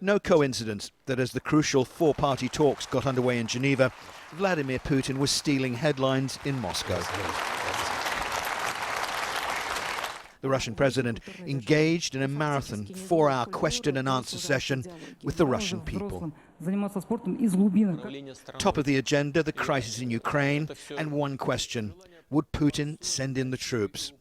No coincidence that as the crucial four-party talks got underway in Geneva, Vladimir Putin was stealing headlines in Moscow. The Russian president engaged in a marathon 4-hour question and answer session with the Russian people. Top of the agenda, the crisis in Ukraine, and one question: would Putin send in the troops?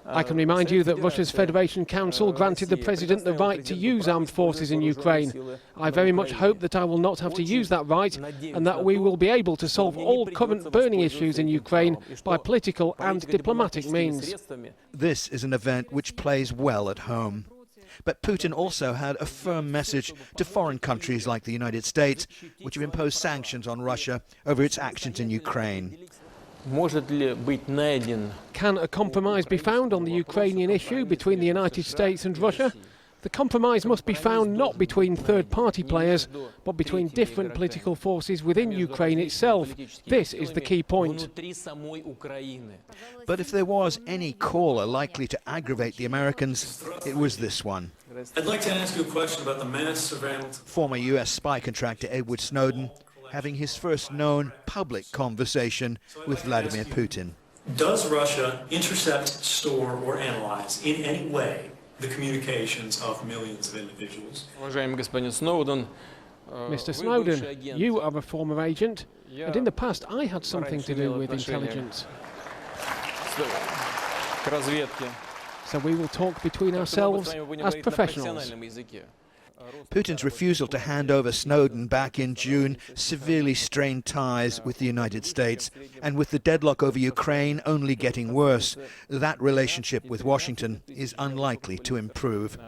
I can remind you that Russia's Federation Council granted the President the right to use armed forces in Ukraine. I very much hope that I will not have to use that right and that we will be able to solve all current burning issues in Ukraine by political and diplomatic means. This is an event which plays well at home. But Putin also had a firm message to foreign countries like the United States, which have imposed sanctions on Russia over its actions in Ukraine. Can a compromise be found on the Ukrainian issue between the United States and Russia? The compromise must be found not between third-party players, but between different political forces within Ukraine itself. This is the key point. But if there was any caller likely to aggravate the Americans, it was this one. I'd like to ask you a question about the mass surveillance. Former US spy contractor Edward Snowden having his first known public conversation with Vladimir Putin. Does Russia intercept, store, or analyze in any way the communications of millions of individuals? Mr. Snowden, you are a former agent, and in the past I had something to do with intelligence. So we will talk between ourselves as professionals. Putin's refusal to hand over Snowden back in June severely strained ties with the United States, and with the deadlock over Ukraine only getting worse, that relationship with Washington is unlikely to improve.